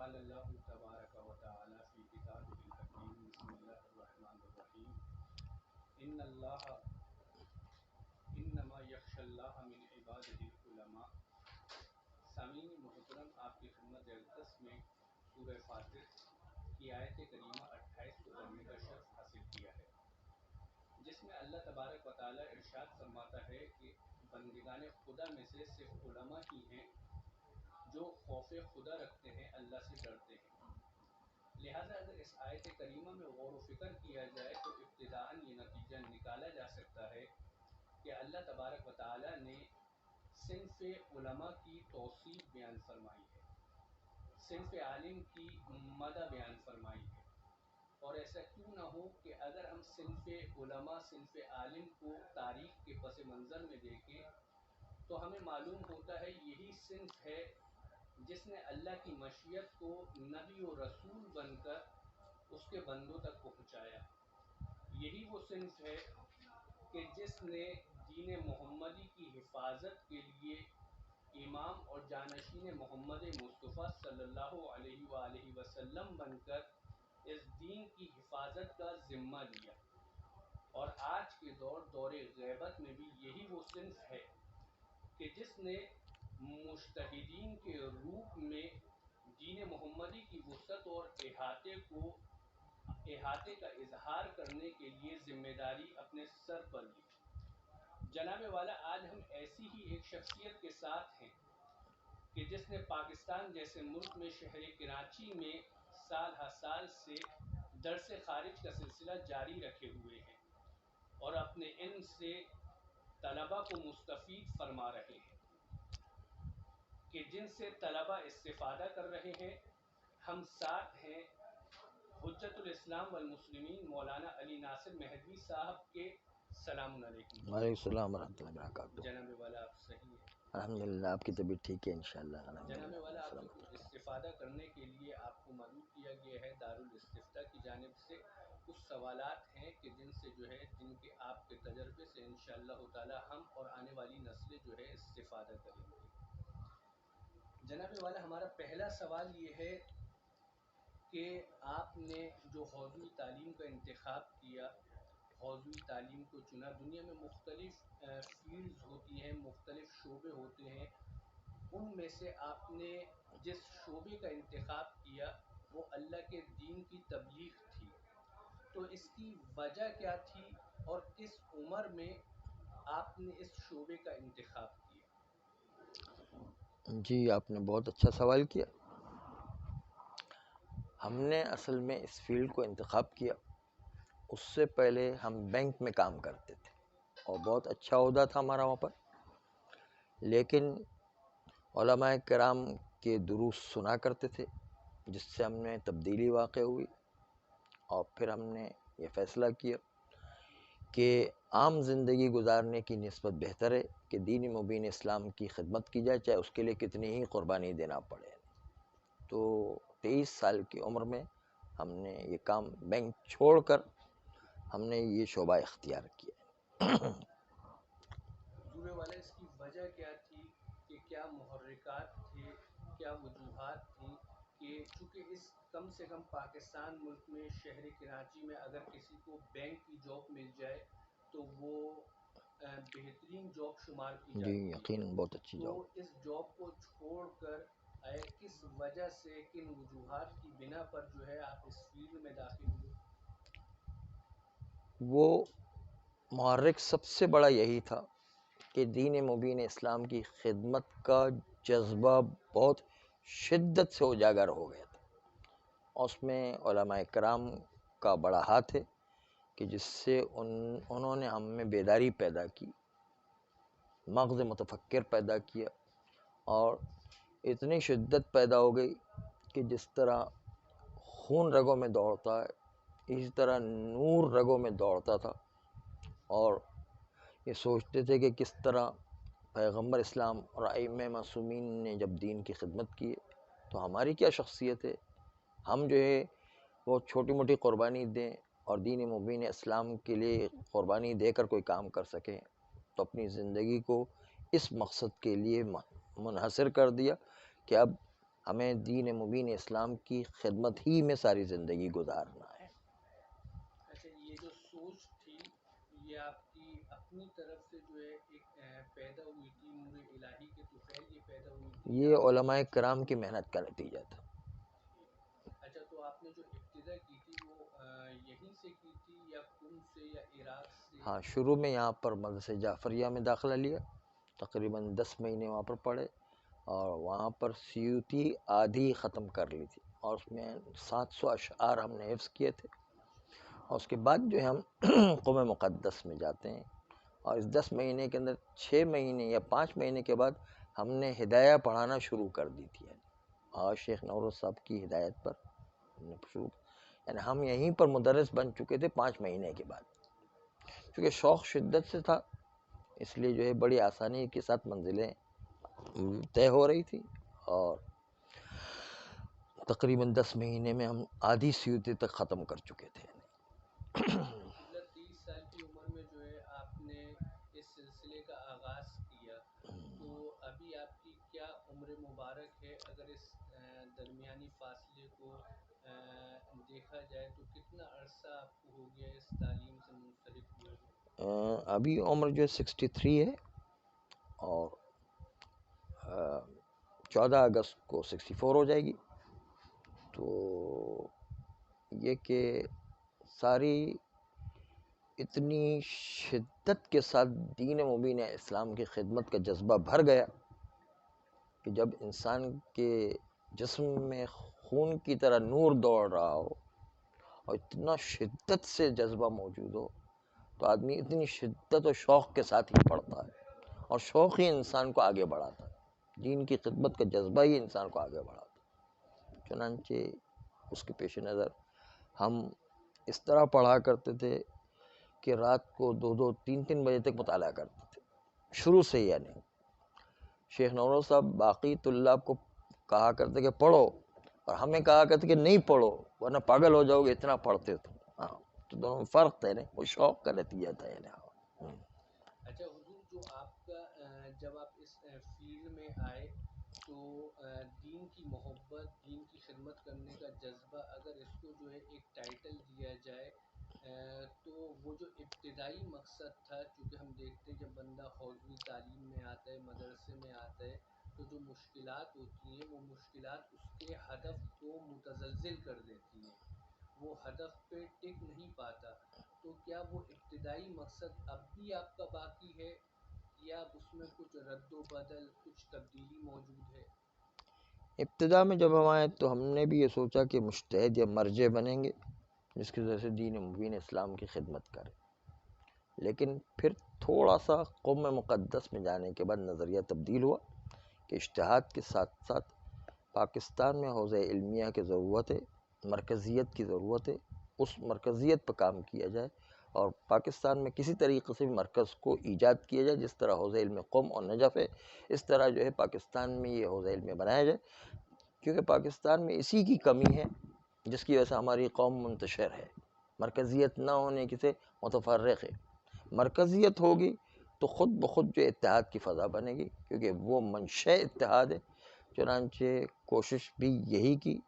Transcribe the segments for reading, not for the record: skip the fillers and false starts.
قال اللہ تبارک و تعالی فی کتابہ الحکیم بسم اللہ الرحمن الرحیم ان اللہ انما یخشی اللہ من عبادہ العلماء۔ سامعین محترم، آپ کی خدمت اقدس میں سورہ فاطر کی آیت کریمہ 28 کو پڑھنے کا شرف حاصل کیا ہے، جس میں اللہ تبارک و تعالی ارشاد فرماتا ہے کہ بندگان خدا میں سے صرف علماء ہی ہیں جو خوف خدا رکھتے ہیں، اللہ سے ڈرتے ہیں۔ لہٰذا اگر اس آیت کریمہ میں غور و فکر کیا جائے تو ابتداءً یہ نتیجہ نکالا جا سکتا ہے کہ اللہ تبارک و تعالی نے صنف علماء کی توصیف بیان فرمائی ہے، صنف عالم کی مدح بیان فرمائی ہے۔ اور ایسا کیوں نہ ہو کہ اگر ہم صنف علماء، صنف عالم کو تاریخ کے پس منظر میں دیکھیں تو ہمیں معلوم ہوتا ہے یہی صنف ہے جس نے اللہ کی مشیت کو نبی و رسول بن کر اس کے بندوں تک پہنچایا۔ یہی وہ صنف ہے کہ جس نے دین محمدی کی حفاظت کے لیے امام اور جانشین محمد مصطفیٰ صلی اللہ علیہ وآلہ وسلم بن کر اس دین کی حفاظت کا ذمہ لیا۔ اور آج کے دور غیبت میں بھی یہی وہ صنف ہے کہ جس نے مجتہدین کے روپ میں دین محمدی کی وسعت اور احاطے کا اظہار کرنے کے لیے ذمہ داری اپنے سر پر لی۔ جناب والا، آج ہم ایسی ہی ایک شخصیت کے ساتھ ہیں کہ جس نے پاکستان جیسے ملک میں شہر کراچی میں سال ہر سال سے درس خارج کا سلسلہ جاری رکھے ہوئے ہیں اور اپنے علم سے طلبہ کو مستفید فرما رہے ہیں کہ جن سے طلبہ استفادہ کر رہے ہیں۔ ہم ساتھ ہیں حجت الاسلام والمسلمین مولانا علی ناصر مہدوی صاحب کے۔ السلام علیکم۔ وعلیکم السلام ورحمۃ اللہ وبرکاتہ۔ جناب والا، آپ صحیح ہیں؟ الحمدللہ، آپ کی طبیعت ٹھیک ہے انشاءاللہ؟ جناب الحمدللہ والا، آپ سے سلامت۔ کچھ استفادہ کرنے کے لیے آپ کو مدعو کیا گیا ہے دارالاستفتاء کی جانب سے۔ کچھ سوالات ہیں کہ جن سے جن کے آپ کے تجربے سے انشاءاللہ تعالی ہم اور آنے والی نسلیں استفادہ کریں گی۔ جناب والا، ہمارا پہلا سوال یہ ہے کہ آپ نے جو حوزوی تعلیم کا انتخاب کیا، حوزوی تعلیم کو چنا، دنیا میں مختلف فیلڈز ہوتی ہیں، مختلف شعبے ہوتے ہیں، ان میں سے آپ نے جس شعبے کا انتخاب کیا وہ اللہ کے دین کی تبلیغ تھی، تو اس کی وجہ کیا تھی اور کس عمر میں آپ نے اس شعبے کا انتخاب کیا؟ جی، آپ نے بہت اچھا سوال کیا۔ ہم نے اصل میں اس فیلڈ کو انتخاب کیا، اس سے پہلے ہم بینک میں کام کرتے تھے اور بہت اچھا عہدہ تھا ہمارا وہاں پر، لیکن علماء کرام کے دروس سنا کرتے تھے، جس سے ہم نے تبدیلی واقع ہوئی اور پھر ہم نے یہ فیصلہ کیا کہ عام زندگی گزارنے کی نسبت بہتر ہے کہ دین مبین اسلام کی خدمت کی جائے، چاہے اس کے لیے کتنی ہی قربانی دینا پڑے۔ تو 23 سال کی عمر میں ہم نے یہ کام بینک چھوڑ کر ہم نے یہ شعبہ اختیار کیا۔ حضور والا، اس کی وجہ کیا تھی کہ کیا محرکات تھے، کیا وجوہات تھیں کہ چونکہ اس کم سے کم پاکستان ملک میں شہر کراچی میں اگر کسی کو بینک کی جاب مل جائے تو وہ بہترین جاب شمار کی جی جاتی ہے، یقیناً بہت اچھی تو جاب۔ اس جاب کو چھوڑ کر کس وجہ سے، کن وجوہات کی بنا پر آپ اس فیلڈ میں داخل ہوئے؟ وہ محرک سب سے بڑا یہی تھا کہ دین مبین اسلام کی خدمت کا جذبہ بہت شدت سے اجاگر ہو گیا تھا، اور اس میں علماء کرام کا بڑا ہاتھ ہے کہ جس سے انہوں نے ہم میں بیداری پیدا کی، مغز متفکر پیدا کیا، اور اتنی شدت پیدا ہو گئی کہ جس طرح خون رگوں میں دوڑتا ہے اسی طرح نور رگوں میں دوڑتا تھا، اور یہ سوچتے تھے کہ کس طرح پیغمبر اسلام اور ائمہ معصومین نے جب دین کی خدمت کی تو ہماری کیا شخصیت ہے، ہم وہ چھوٹی موٹی قربانی دیں اور دین مبین اسلام کے لیے قربانی دے کر کوئی کام کر سکیں۔ تو اپنی زندگی کو اس مقصد کے لیے منحصر کر دیا کہ اب ہمیں دین مبین اسلام کی خدمت ہی میں ساری زندگی گزارنا ہے۔ اچھا، یہ جو سوچ تھی یہ آپ کی اپنی طرف سے جو ہے ایک پیدا ہوئی تھی، نور الہی کے طفیل یہ پیدا ہوئی تھی، یا یہ علماء کرام کی محنت کا نتیجہ تھا۔ اچھا، تو آپ نے جو ابتدا کی تھی وہ یہیں سے کی تھی یا قم سے یا عراق سے؟ ہاں، شروع میں یہاں پر مدرسہ جعفریہ میں داخلہ لیا، تقریباً 10 مہینے وہاں پر پڑھے، اور وہاں پر سیوطی آدھی ختم کر لی تھی، اور اس میں 700 اشعار ہم نے حفظ کیے تھے۔ اور اس کے بعد جو ہے ہم قم مقدس میں جاتے ہیں، اور اس 10 مہینے کے اندر 6 مہینے یا 5 مہینے کے بعد ہم نے ہدایہ پڑھانا شروع کر دی تھی، اور شیخ نوروز صاحب کی ہدایت پر ہم نے شروع، یعنی ہم یہیں پر مدرس بن چکے تھے 5 مہینے کے بعد، کیونکہ شوق شدت سے تھا، اس لیے جو ہے بڑی آسانی کے ساتھ منزلیں طے ہو رہی تھی، اور تقریباً 10 مہینے میں ہم آدھی سیوتی تک ختم کر چکے تھے۔ 30 سال کی عمر میں جو ہے آپ نے اس سلسلے کا آغاز کیا، تو ابھی آپ کی کیا عمر مبارک ہے؟ اگر اس درمیانی فاصلے کو دیکھا جائے تو کتنا عرصہ آپ کو ہو گیا اس تعلیم سے منسلک ہوئے ہوئے؟ ابھی عمر جو ہے 63 ہے، اور 14 اگست کو 64 ہو جائے گی۔ تو یہ کہ ساری اتنی شدت کے ساتھ دین مبین اسلام کی خدمت کا جذبہ بھر گیا کہ جب انسان کے جسم میں خون کی طرح نور دوڑ رہا ہو اور اتنا شدت سے جذبہ موجود ہو تو آدمی اتنی شدت و شوق کے ساتھ ہی پڑھتا ہے، اور شوق ہی انسان کو آگے بڑھاتا ہے، دین کی خدمت کا جذبہ ہی انسان کو آگے بڑھاتا ہے۔ چنانچہ اس کے پیش نظر ہم اس طرح پڑھا کرتے تھے کہ رات کو 2-2 3-3 بجے تک مطالعہ کرتے تھے شروع سے ہی، یعنی شیخ نوروز صاحب باقی طلاب کو کہا کرتے کہ پڑھو، اور ہمیں کہا کرتے کہ نہیں پڑھو ورنہ پاگل ہو جاؤ گے، اتنا پڑھتے تھے۔ ہاں، تو دونوں میں فرق تھا، وہ شوق کا نتیجہ تھا۔ اچھا حضور، جو آپ کا جب آپ اس فیلڈ میں آئے تو دین کی محبت، دین کی خدمت کرنے کا جذبہ، اگر اس کو جو ہے ایک ٹائٹل دیا جائے تو وہ جو ابتدائی مقصد تھا، چونکہ ہم دیکھتے ہیں جب بندہ حوزوی تعلیم میں آتا ہے، مدرسے میں آتا ہے، تو جو مشکلات ہوتی ہیں وہ مشکلات اس کے ہدف کو متزلزل کر دیتی ہیں، وہ ہدف پہ ٹک نہیں پاتا، تو کیا وہ ابتدائی مقصد اب بھی آپ کا باقی ہے یا اس میں کچھ رد و بدل، کچھ تبدیلی موجود ہے؟ ابتدا میں جب ہم آئے تو ہم نے بھی یہ سوچا کہ مجتہد یا مرجع بنیں گے جس کی وجہ سے دین مبین اسلام کی خدمت کرے، لیکن پھر تھوڑا سا قوم مقدس میں جانے کے بعد نظریہ تبدیل ہوا کہ اجتہاد کے ساتھ ساتھ پاکستان میں حوزہ علمیہ کی ضرورت ہے، مرکزیت کی ضرورت ہے، اس مرکزیت پر کام کیا جائے، اور پاکستان میں کسی طریقے سے مرکز کو ایجاد کیا جائے، جس طرح حوزہ علم قم اور نجف ہے اس طرح جو ہے پاکستان میں یہ حوزہ علم بنایا جائے، کیونکہ پاکستان میں اسی کی کمی ہے جس کی وجہ سے ہماری قوم منتشر ہے، مرکزیت نہ ہونے کی سے متفرق ہے۔ مرکزیت ہوگی تو خود بخود جو اتحاد کی فضا بنے گی، کیونکہ وہ منشأ اتحاد ہے۔ چنانچہ کوشش بھی یہی کی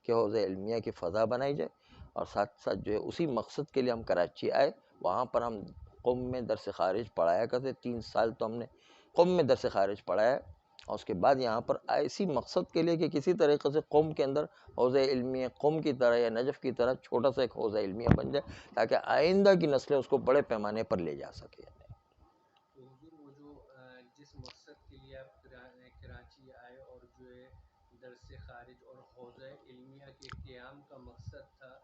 کہ حوزہ علمیہ کی فضا بنائی جائے، اور ساتھ ساتھ جو ہے اسی مقصد کے لیے ہم کراچی آئے، وہاں پر ہم قم میں درس خارج پڑھایا کرتے، 3 سال تو ہم نے قم میں درس خارج پڑھایا، اور اس کے بعد یہاں پر آئے اسی مقصد کے لیے کہ کسی طریقے سے قم کے اندر حوزہ علمیہ قم کی طرح یا نجف کی طرح چھوٹا سا ایک حوزہ علمیہ بن جائے، تاکہ آئندہ کی نسلیں اس کو بڑے پیمانے پر لے جا سکے۔ تو حضور، وہ جو جس مقصد کے لیے آپ کراچی آئے اور جو ہے درس خارج اور حوزہ علمیہ کے قیام کا مقصد تھا،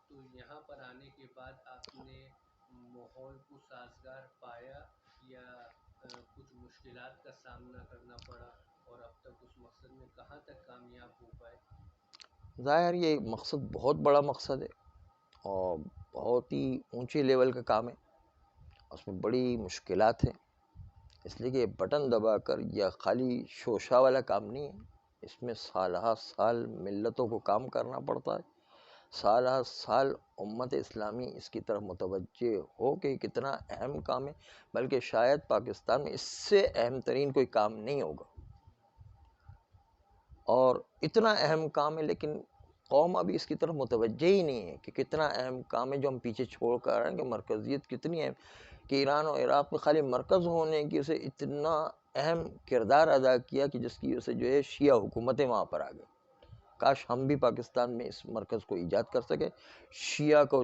تو یہاں پر آنے کے بعد آپ نے ماحول کو سازگار پایا یا کچھ مشکلات کا سامنا کرنا پڑا، اور اب تک اس مقصد میں کہاں تک کامیاب ہو پائے؟ ظاہر یہ مقصد بہت بڑا مقصد ہے اور بہت ہی اونچے لیول کا کام ہے، اس میں بڑی مشکلات ہیں، اس لیے کہ بٹن دبا کر یا خالی شوشہ والا کام نہیں ہے، اس میں سالہ سال ملتوں کو کام کرنا پڑتا ہے، سالہ سال امت اسلامی اس کی طرف متوجہ ہو کہ کتنا اہم کام ہے، بلکہ شاید پاکستان میں اس سے اہم ترین کوئی کام نہیں ہوگا۔ اور اتنا اہم کام ہے، لیکن قوم ابھی اس کی طرف متوجہ ہی نہیں ہے کہ کتنا اہم کام ہے جو ہم پیچھے چھوڑ کر آ رہے ہیں، کہ مرکزیت کتنی ہے، کہ ایران اور عراق میں خالی مرکز ہونے کی اسے اتنا اہم کردار ادا کیا کہ جس کی وجہ سے جو ہے شیعہ حکومتیں وہاں پر آ گئی. کاش ہم بھی پاکستان میں اس مرکز کو ایجاد کر سکے، شیعہ کو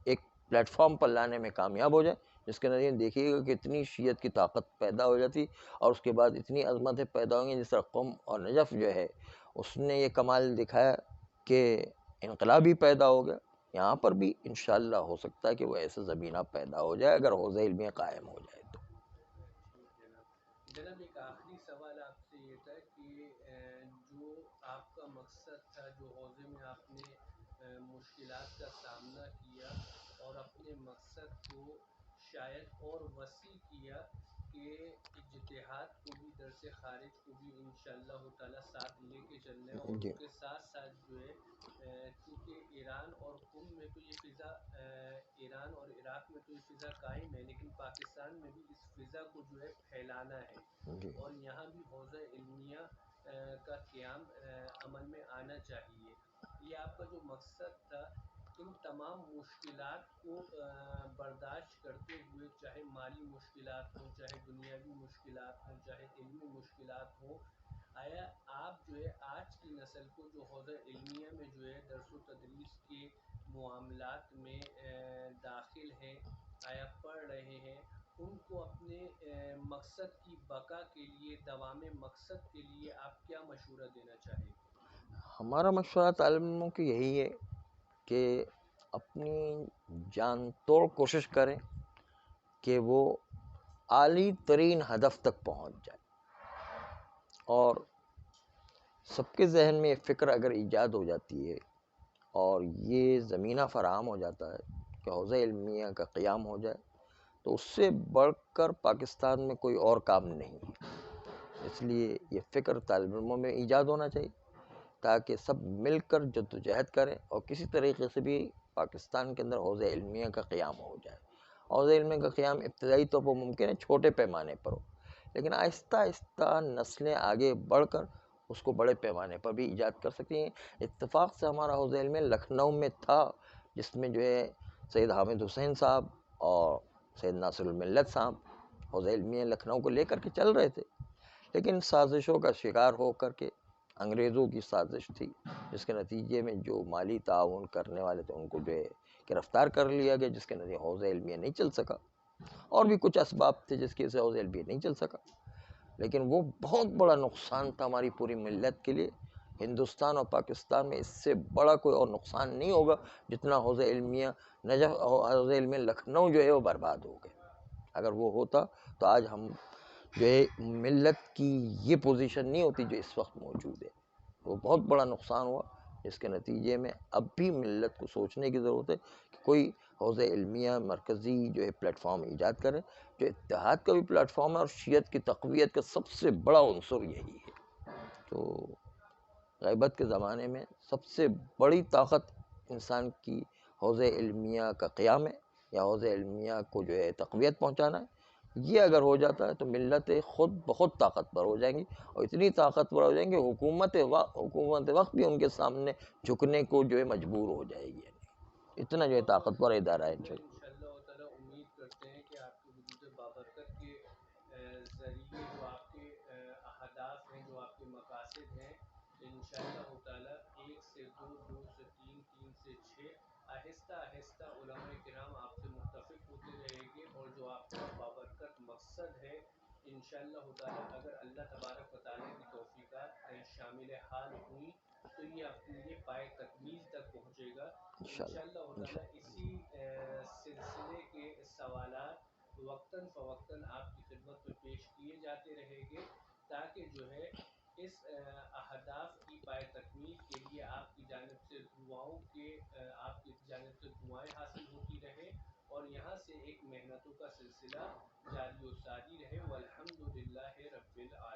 ایک پلیٹ فارم پر لانے میں کامیاب ہو جائے، جس کے نتیجے دیکھیے گا کہ اتنی شیعت کی طاقت پیدا ہو جاتی اور اس کے بعد اتنی عظمتیں پیدا ہوں گی. جس طرح قم اور نجف جو ہے اس نے یہ کمال دکھایا کہ انقلاب ہی پیدا ہو گیا. یہاں پر بھی انشاءاللہ ہو سکتا ہے کہ وہ ایسا زمینہ پیدا ہو جائے اگر حوزہ علمیہ قائم ہو جائے تو. جناب ایک آخری سوال آپ سے یہ تھا کہ جو آپ کا مقصد تھا، جو حوزے میں آپ نے مشکلات کا سامنا کیا اور اپنے مقصد کو شاید اور وسیع کیا کہ اجتہاد کو بھی درس خارج کو بھی انشاءاللہ تعالی ساتھ لے کے چلنا ہے، اور جی اس کے ساتھ ساتھ جو ہے چونکہ ایران اور قم میں تو یہ فضا، ایران اور عراق میں تو یہ فضا قائم ہے، لیکن پاکستان میں بھی اس فضا کو جو ہے پھیلانا ہے، جی اور یہاں بھی حوزہ علمیہ کا قیام عمل میں آنا چاہیے. یہ آپ کا جو مقصد تھا، ان تمام مشکلات کو برداشت کرتے ہوئے، چاہے مالی مشکلات ہوں، چاہے دنیاوی مشکلات ہوں، چاہے علمی مشکلات ہوں، آیا آپ جو ہے آج کی نسل کو جو حوزہ علمیہ میں جو ہے درس و تدریس کے معاملات میں داخل ہیں، آیا پڑھ رہے ہیں، ان کو اپنے مقصد کی بقا کے لیے، دوام مقصد کے لیے آپ کیا مشورہ دینا چاہیں گے؟ ہمارا مشورہ طالب علموں کی یہی ہے کہ اپنی جان توڑ کوشش کریں کہ وہ عالی ترین ہدف تک پہنچ جائے. اور سب کے ذہن میں یہ فکر اگر ایجاد ہو جاتی ہے اور یہ زمینہ فراہم ہو جاتا ہے کہ حوزہ علمیہ کا قیام ہو جائے، تو اس سے بڑھ کر پاکستان میں کوئی اور کام نہیں ہے. اس لیے یہ فکر طالب علموں میں ایجاد ہونا چاہیے تاکہ سب مل کر جدوجہد کریں اور کسی طریقے سے بھی پاکستان کے اندر حوزہ علمیہ کا قیام ہو جائے. حوزہ علمیہ کا قیام ابتدائی طور پر ممکن ہے چھوٹے پیمانے پر ہو، لیکن آہستہ آہستہ نسلیں آگے بڑھ کر اس کو بڑے پیمانے پر بھی ایجاد کر سکتی ہیں. اتفاق سے ہمارا حوزہ علمیہ لکھنؤ میں تھا، جس میں جو ہے سید حامد حسین صاحب اور سید ناصر الملت صاحب حوزہ علمیہ لکھنؤ کو لے کر کے چل رہے تھے، لیکن سازشوں کا شکار ہو کر کے، انگریزوں کی سازش تھی جس کے نتیجے میں جو مالی تعاون کرنے والے تھے ان کو جو ہے گرفتار کر لیا گیا، جس کے نتیجے حوزہ علمیہ نہیں چل سکا. اور بھی کچھ اسباب تھے جس کی وجہ سے حوزہ علمیہ نہیں چل سکا، لیکن وہ بہت بڑا نقصان تھا ہماری پوری ملت کے لیے. ہندوستان اور پاکستان میں اس سے بڑا کوئی اور نقصان نہیں ہوگا جتنا حوزہ علمیہ نجف، حوزہ علمیہ لکھنؤ جو ہے وہ برباد ہو گئے. اگر وہ ہوتا تو آج ہم جو ہے ملت کی یہ پوزیشن نہیں ہوتی جو اس وقت موجود ہے. وہ بہت بڑا نقصان ہوا، جس کے نتیجے میں اب بھی ملت کو سوچنے کی ضرورت ہے کہ کوئی حوزہ علمیہ مرکزی جو ہے پلیٹ فارم ایجاد کرے، جو اتحاد کا بھی پلیٹ فارم ہے اور شیعت کی تقویت کا سب سے بڑا عنصر یہی ہے. تو غیبت کے زمانے میں سب سے بڑی طاقت انسان کی حوزہ علمیہ کا قیام ہے، یا حوزہ علمیہ کو جو ہے تقویت پہنچانا ہے. یہ اگر ہو جاتا ہے تو ملتیں خود بہت طاقتور ہو جائیں گی، اور اتنی طاقتور ہو جائیں گی حکومت وقت بھی ان کے سامنے جھکنے کو جو ہے مجبور ہو جائے گی. اتنا جو ہے طاقتور ادارہ ہے. انشاءاللہ تعالی امید کرتے ہیں کہ آپ کے وجود بابرکت کے ذریعے جو آپ کے اہداف ہیں، جو آپ کے مقاصد ہیں، انشاءاللہ تعالی 1 سے 2، 2 سے 3، 3 سے 6، آہستہ آہستہ علماء کرام آپ سے متفق ہوتے رہیں گے، اور جو آپ کا بابرکت مقصد ہے انشاءاللہ تعالی اگر اللہ تبارک و تعالی کی توفیقات شامل حال ہوئی تو یہ پائے تکمیل تک پہنچے گا انشاءاللہ تعالی. اسی سلسلے کے سوالات وقتاً فوقتاً آپ کی خدمت میں پیش کیے جاتے رہیں گے، تاکہ جو ہے اس اہداف کی پائے تکمیل کے لیے آپ کی جانب سے دعائیں حاصل ہوتی رہیں، اور یہاں سے ایک محنتوں کا سلسلہ جاری و ساری رہے. والحمد للہ رب العالمین.